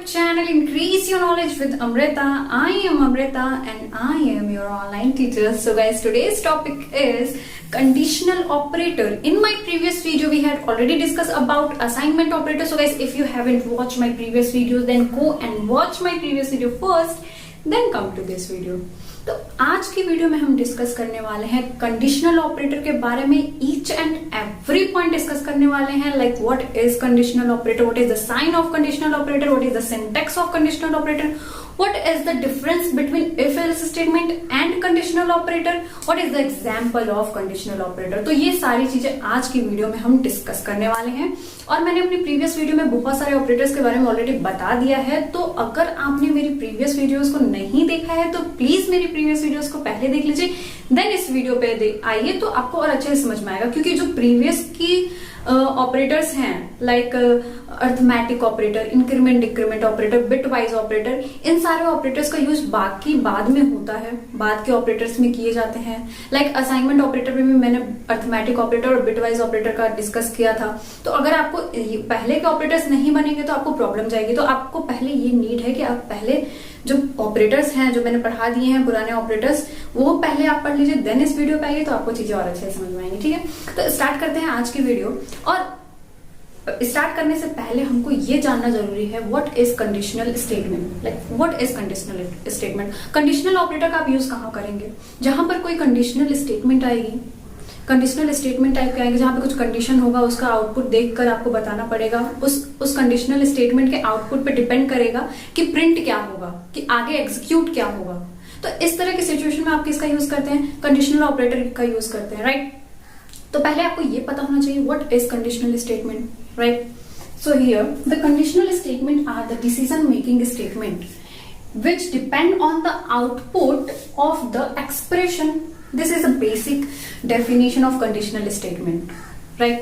channel Increase Your Knowledge with Amrita. I am Amrita and I am your online teacher. So guys, today's topic is conditional operator. In my previous video we had already discussed about assignment operator. So guys, if you haven't watched my previous videos, then go and watch my previous video first, then come to this video. तो आज की video में हम discuss करने वाले हैं conditional operator के बारे में. Each and every point discuss करने वाले हैं, like what is conditional operator, what is the sign of conditional operator, what is the syntax of conditional operator, what is the difference between if else statement and conditional operator, what is the example of conditional operator. तो ये सारी चीजें आज की video में हम discuss करने वाले हैं. और मैंने अपनी प्रीवियस वीडियो में बहुत सारे ऑपरेटर्स के बारे में ऑलरेडी बता दिया है. तो अगर आपने मेरी प्रीवियस वीडियोस को नहीं देखा है तो प्लीज मेरी प्रीवियस वीडियोस को पहले देख लीजिए, देन इस वीडियो पे आइए तो आपको और अच्छे से समझ में आएगा. क्योंकि जो प्रीवियस की ऑपरेटर्स हैं, like arithmetic operator, increment decrement operator, bit wise operator, इन सारे ऑपरेटर्स का यूज बाद में होता है, बाद के ऑपरेटर्स में किए जाते हैं. लाइक असाइनमेंट ऑपरेटर में भी मैंने अर्थमेटिक ऑपरेटर और बिट वाइज ऑपरेटर का डिस्कस किया था. तो अगर आपको पहले के ऑपरेटर्स नहीं बनेंगे तो आपको प्रॉब्लम जाएगी. तो आपको पहले ये नीड है कि आप पहले जो ऑपरेटर्स हैं, जो मैंने पढ़ा दिए हैं पुराने ऑपरेटर्स, वो पहले आप पढ़ लीजिए, देन इस वीडियो पे आइए तो आपको चीजें और अच्छे से समझ में आएंगी. ठीक है, तो स्टार्ट करते हैं आज की वीडियो. और स्टार्ट करने से पहले हमको ये जानना जरूरी है what is conditional statement. Like what is conditional statement. Conditional operator का आप यूज कहाँ करेंगे? जहां पर कोई कंडीशनल स्टेटमेंट आएगी, कंडीशनल स्टेटमेंट टाइप के आएंगे जहां पे कुछ कंडीशन होगा, उसका आउटपुट देखकर आपको बताना पड़ेगा. उस कंडीशनल स्टेटमेंट के आउटपुट पे डिपेंड करेगा कि प्रिंट क्या होगा, कि आगे एग्जीक्यूट क्या होगा. तो इस तरह की सिचुएशन में आप किसका यूज करते हैं? कंडीशनल ऑपरेटर का यूज करते हैं, राइट. तो पहले आपको ये पता होना चाहिए what is conditional statement, right. So here the conditional statement are the decision making statement which depend on the output of the expression. This is a basic definition of conditional statement, right?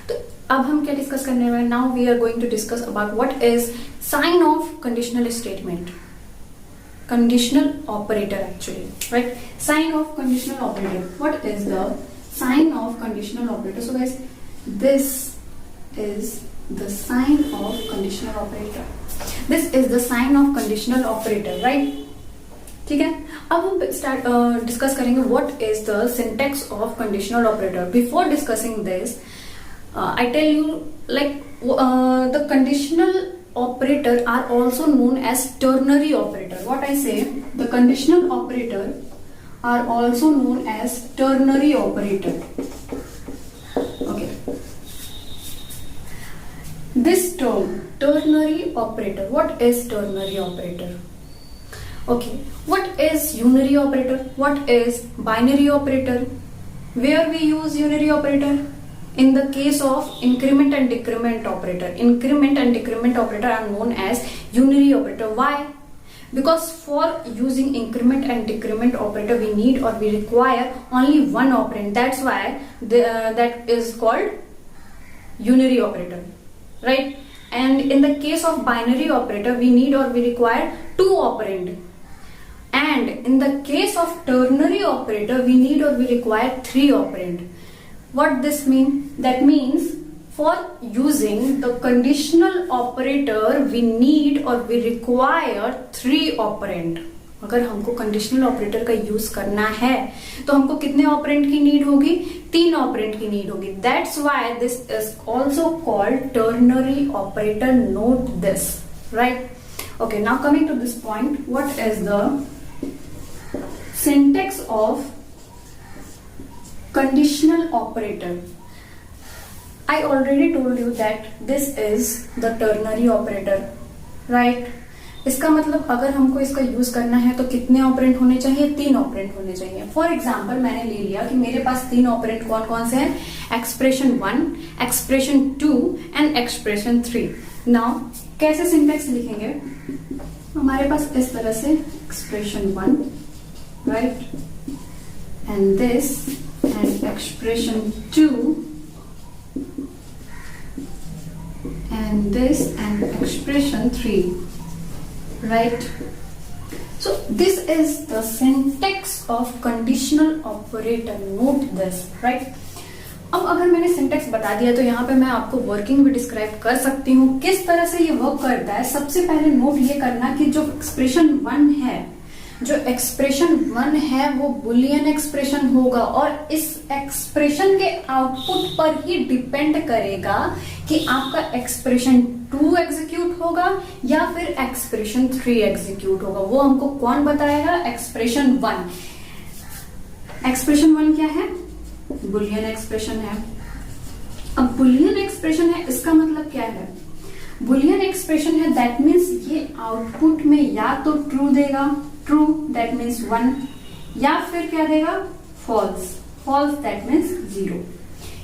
तो अब हम क्या discuss करने वाले हैं? Now we are going to discuss about what is sign of conditional statement. Conditional operator actually, right? Sign of conditional operator. What is the sign of conditional operator? So guys, this is the sign of conditional operator. This is the sign of conditional operator, right? ठीक है, अब हम discuss करेंगे what is the syntax of conditional operator. Before discussing this, I tell you like the conditional operator are also known as ternary operator. What I say, the conditional operator are also known as ternary operator. Okay. This term, ternary operator. What is ternary operator? Okay. What is unary operator? What is binary operator? Where we use unary operator? In the case of increment and decrement operator. Increment and decrement operator are known as unary operator. Why? Because for using increment and decrement operator we need or we require only one operand. That's why that is called unary operator, right? And in the case of binary operator we need or we require two operand. And in the case of ternary operator we need or we require three operand. What this mean? That means for using the conditional operator we need or we require three operand. अगर हमको conditional operator का use करना है तो हमको कितने operand की need होगी? 3 ऑपरेंट की नीड होगी. That's why this is also called ternary operator. Note this, right. Okay, now coming to this point, what is the syntax of conditional operator. I already told you that this is the ternary operator, right? इसका मतलब अगर हमको इसका use करना है तो कितने operand होने चाहिए? 3 ऑपरेंट होने चाहिए. फॉर एग्जाम्पल मैंने ले लिया कि मेरे पास 3 ऑपरेंट कौन कौन से हैं? Expression 1, expression 2 and expression 3. Now कैसे सिंटैक्स लिखेंगे? हमारे पास इस तरह से expression 1, right, and this and expression 2 and this and expression 3, right? So this is the syntax of conditional operator. Note this, right? अब अगर मैंने सिंटेक्स बता दिया तो यहाँ पे मैं आपको वर्किंग भी डिस्क्राइब कर सकती हूँ किस तरह से ये वर्क करता है। सबसे पहले नोट ये करना कि जो एक्सप्रेशन वन है वो बुलियन एक्सप्रेशन होगा और इस एक्सप्रेशन के आउटपुट पर ही डिपेंड करेगा कि आपका एक्सप्रेशन 2 एग्जीक्यूट होगा या फिर एक्सप्रेशन 3 एग्जीक्यूट होगा। वो हमको कौन बताएगा? एक्सप्रेशन 1 क्या है? बुलियन एक्सप्रेशन है। अब बुलियन एक्सप्रेशन है, इसका मतलब क्या है? बुलियन एक्सप्रेशन है दैट मीन्स ये आउटपुट में या तो ट्रू देगा, ट्रू दैट मीन्स 1, या फिर क्या देगा? False that means 0।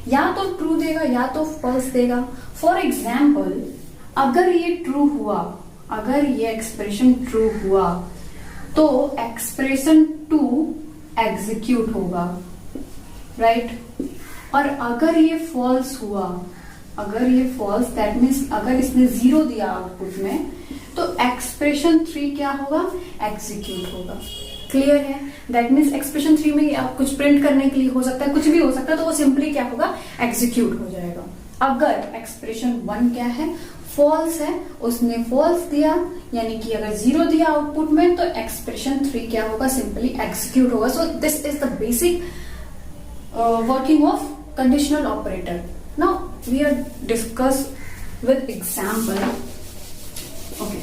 या तो ट्रू देगा या तो फॉल्स देगा। फॉर एग्जाम्पल, अगर ये ट्रू हुआ, अगर ये एक्सप्रेशन ट्रू हुआ तो एक्सप्रेशन 2 एग्जीक्यूट होगा, राइट? और अगर ये फॉल्स हुआ, अगर ये फॉल्स दैट मीन्स अगर इसने 0 दिया आउटपुट में तो एक्सप्रेशन 3 क्या होगा? एग्जीक्यूट होगा। क्लियर है? दैट मीन्स एक्सप्रेशन 3 में आप कुछ प्रिंट करने के लिए हो सकता है, कुछ भी हो सकता है, तो वो सिंपली क्या होगा? एग्जीक्यूट हो जाएगा। अगर एक्सप्रेशन 1 क्या है? फॉल्स है, उसने फॉल्स दिया यानी कि अगर 0 दिया आउटपुट में तो एक्सप्रेशन 3 क्या होगा? सिंपली एग्जीक्यूट होगा। सो this is the basic working of conditional operator. Now we are discuss with example. Okay.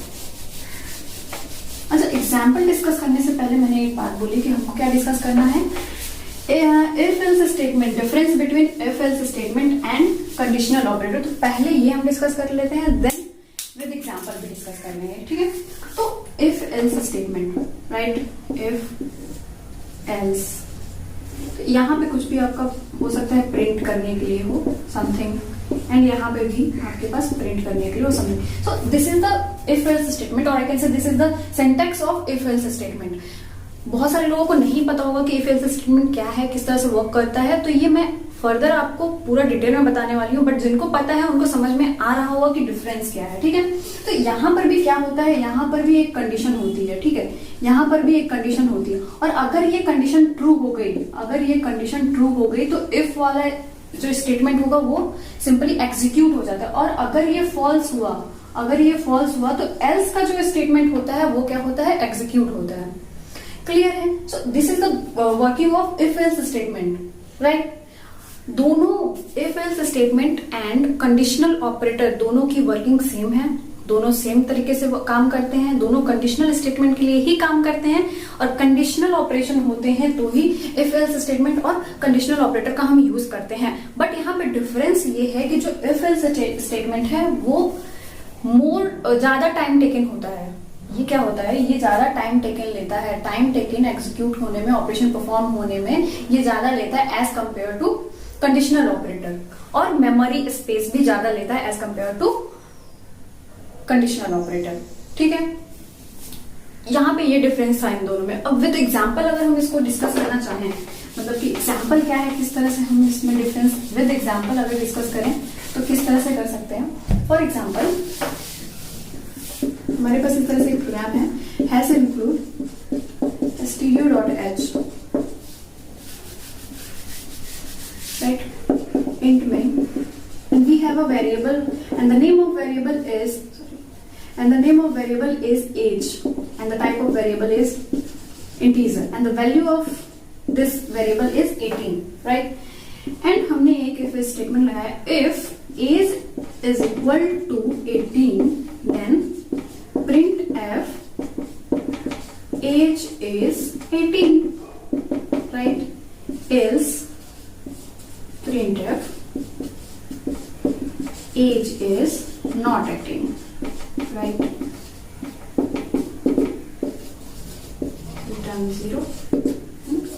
अच्छा, एग्जाम्पल डिस्कस करने से पहले मैंने एक बात बोली कि हमको क्या डिस्कस करना है? If else statement, difference between if else statement and conditional operator. तो पहले ये हम डिस्कस कर लेते हैं, देन विद एग्जाम्पल भी डिस्कस करने हैं, ठीक है? तो if else statement, right? If else, यहाँ पे कुछ भी आपका हो सकता है प्रिंट करने के लिए हो समथिंग, एंड यहाँ पे भी आपके पास प्रिंट करने के लिए हो something. So this is the if else statement, और I can say this is the syntax of if else statement. बहुत सारे लोगों को नहीं पता होगा कि इफ एल्स स्टेटमेंट क्या है, किस तरह से वर्क करता है, तो ये मैं फर्दर आपको पूरा डिटेल में बताने वाली हूँ, बट जिनको पता है उनको समझ में आ रहा होगा कि डिफरेंस क्या है, ठीक है? तो यहाँ पर भी क्या होता है, यहाँ पर भी एक कंडीशन होती है, ठीक है? यहाँ पर भी एक कंडीशन होती है, और अगर ये कंडीशन ट्रू हो गई, अगर ये कंडीशन ट्रू हो गई तो इफ वाला जो स्टेटमेंट होगा वो सिंपली एग्जीक्यूट हो जाता है। और अगर ये फॉल्स हुआ, अगर ये फॉल्स हुआ तो एल्स का जो स्टेटमेंट होता है वो क्या होता है? एग्जीक्यूट होता है। क्लियर है? So this is the working of if else statement, right? दोनों if else statement and conditional operator दोनों की वर्किंग सेम है, दोनों सेम तरीके से काम करते हैं, दोनों कंडीशनल स्टेटमेंट के लिए ही काम करते हैं, और कंडीशनल ऑपरेशन होते हैं तो ही इफ एल्स स्टेटमेंट और कंडीशनल ऑपरेटर का हम यूज करते हैं। बट यहाँ पे डिफरेंस ये है कि जो इफ एल्स स्टेटमेंट है वो ज्यादा टाइम टेकन होता है। ये क्या होता है? ये ज्यादा टाइम टेकन लेता है, टाइम टेकन एग्जीक्यूट होने में, ऑपरेशन परफॉर्म होने में ये ज्यादा लेता है as compare to conditional operator, और मेमोरी स्पेस भी ज्यादा लेता है as compare to conditional operator, ठीक है? यहाँ पे ये डिफरेंस था इन दोनों में। अब विद एग्जांपल अगर हम इसको डिस्कस करना चाहें, मतलब कि एग्जांपल क्या है, किस तरह से हम इसमें डिफरेंस विद एग्जांपल अगर डिस्कस करें तो किस तरह से कर सकते हैं? फॉर एग्जांपल, हमारे पास इस तरह से एक प्रोग्राम है, has include stu.h, right? int main, and we have a variable, and the name of variable is age, and the type of variable is integer, and the value of this variable is 18, right? And हमने एक if statement लगाया, if age is equal to 18 then printf age is 18, right? Else printf age is not 18, right? Return 0,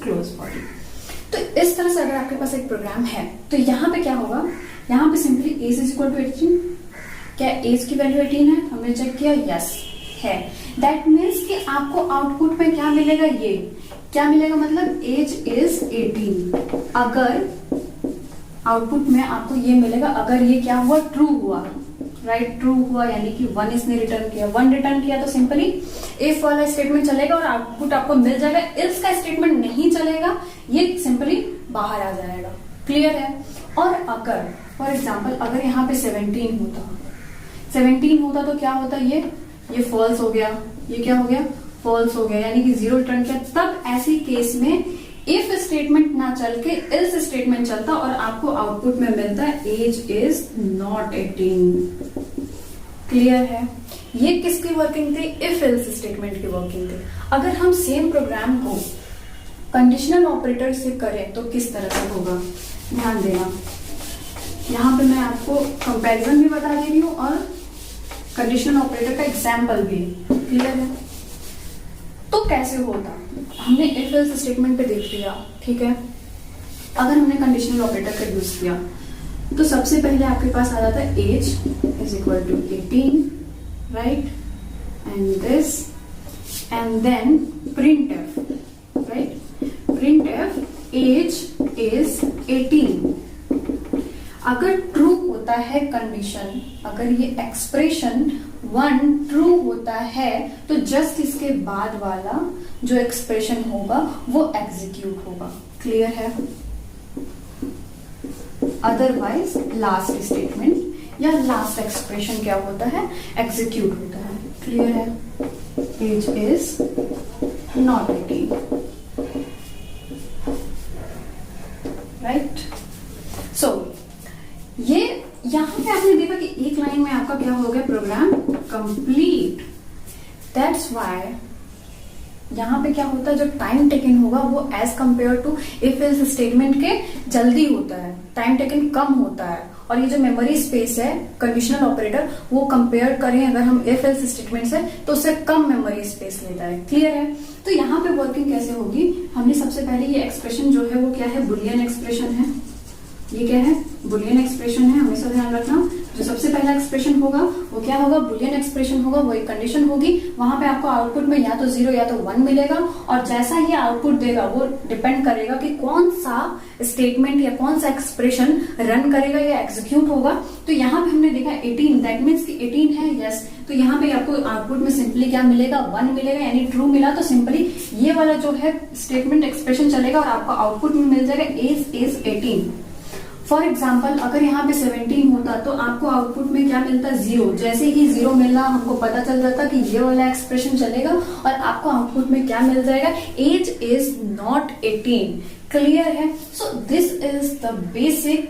close body। तो इस तरह से अगर आपके पास एक प्रोग्राम है तो यहाँ पे क्या होगा? यहाँ पे simply age is equal to 18, क्या एज की वैल्यू 18 है? हमने चेक किया, यस है। दैट मीन्स कि आपको आउटपुट में क्या मिलेगा? ये क्या मिलेगा? मतलब एज इज 18। अगर आउटपुट में आपको ये मिलेगा अगर ये क्या हुआ? ट्रू हुआ, राइट? ट्रू हुआ यानी कि 1 इसने रिटर्न किया, 1 रिटर्न किया तो सिंपली इफ वाला स्टेटमेंट चलेगा और आउटपुट आपको मिल जाएगा। इल्स का स्टेटमेंट नहीं चलेगा, ये सिंपली बाहर आ जाएगा। क्लियर है? और अगर फॉर एग्जाम्पल अगर यहाँ पे 17 होता तो क्या होता, ये फॉल्स हो गया, ये क्या हो गया, फॉल्स हो गया, यानी कि 0 रिटर्न किया। तब ऐसी केस में इफ स्टेटमेंट ना चल के एल्स स्टेटमेंट चलता और आपको आउटपुट में मिलता है एज इज नॉट 18। क्लियर है? ये किसकी वर्किंग थी? इफ एल्स स्टेटमेंट की वर्किंग थी। अगर हम सेम प्रोग्राम को कंडीशनल ऑपरेटर से करें तो किस तरह से होगा, ध्यान देना। यहाँ पे मैं आपको कंपैरिजन भी बता दे रही हूँ और कंडीशनल ऑपरेटर का एग्जाम्पल भी। क्लियर है? तो कैसे होता, हमने इफ एल्स स्टेटमेंट पे देख लिया, ठीक है। अगर हमने कंडीशनल ऑपरेटर का यूज किया तो सबसे पहले आपके पास आ जाता है as is equal to 18, right, and this, and then printf, right, printf age is 18। अगर ट्रू होता है कंडीशन, अगर ये एक्सप्रेशन 1 ट्रू होता है तो जस्ट इसके बाद वाला जो एक्सप्रेशन होगा वो एग्जीक्यूट होगा। क्लियर है? अदरवाइज लास्ट स्टेटमेंट या लास्ट एक्सप्रेशन क्या होता है, एग्जीक्यूट होता है। क्लियर है? As is not 18, right. So ये यहां पे आपने देखा कि एक लाइन में आपका क्या हो गया, प्रोग्राम कंप्लीट। दैट्स व्हाई यहां पे क्या होता है, जो टाइम टेकन होगा वो as compare to if else statement के जल्दी होता है, टाइम टेकन कम होता है। और ये जो मेमोरी स्पेस है कंडीशनल ऑपरेटर, वो कंपेयर करें अगर हम इफ एल्स स्टेटमेंट से तो उससे कम मेमोरी स्पेस लेता है। क्लियर है? तो यहाँ पे वर्किंग कैसे होगी, हमने सबसे पहले ये एक्सप्रेशन जो है वो क्या है, बुलियन एक्सप्रेशन है। ये क्या है, बुलियन एक्सप्रेशन है, हमेशा ध्यान रखना। जो सबसे पहला एक्सप्रेशन होगा वो क्या होगा, बुलियन एक्सप्रेशन होगा, वो एक कंडीशन होगी। वहां पे आपको आउटपुट में या तो 0 या तो 1 मिलेगा, और जैसा ये आउटपुट देगा वो डिपेंड करेगा कि कौन सा स्टेटमेंट या कौन सा एक्सप्रेशन रन करेगा या एग्जीक्यूट होगा। तो यहाँ पे हमने देखा 18, दैट मीन्स कि 18 है, यस। तो यहाँ पे आपको आउटपुट में सिंपली क्या मिलेगा, 1 मिलेगा, यानी ट्रू मिला। तो सिंपली ये वाला जो है स्टेटमेंट एक्सप्रेशन चलेगा और आपको आउटपुट में मिल जाएगा एज इज 18। फॉर एग्जाम्पल अगर यहाँ पे 17 होता तो आपको आउटपुट में क्या मिलता, 0। जैसे ही 0 मिलना हमको पता चल जाता कि ये वाला एक्सप्रेशन चलेगा और आपको आउटपुट में क्या मिल जाएगा, एज इज नॉट 18। क्लियर है? So this is the basic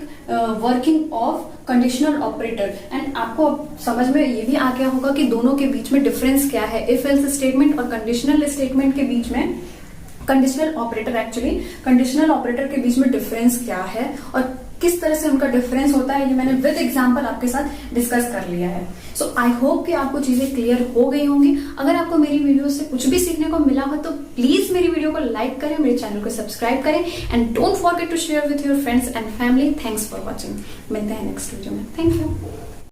working of conditional operator. And आपको समझ में ये भी आ गया होगा कि दोनों के बीच में डिफरेंस क्या है, इफ एल्स स्टेटमेंट और कंडीशनल स्टेटमेंट के बीच में, conditional operator actually conditional operator के बीच में डिफरेंस क्या है और किस तरह से उनका डिफरेंस होता है, ये मैंने विद एग्जांपल आपके साथ डिस्कस कर लिया है। सो आई होप कि आपको चीजें क्लियर हो गई होंगी। अगर आपको मेरी वीडियो से कुछ भी सीखने को मिला हो तो प्लीज मेरी वीडियो को लाइक करें, मेरे चैनल को सब्सक्राइब करें, and don't forget to share with your friends and family. Thanks for watching. मिलते हैं नेक्स्ट वीडियो में। Thank you.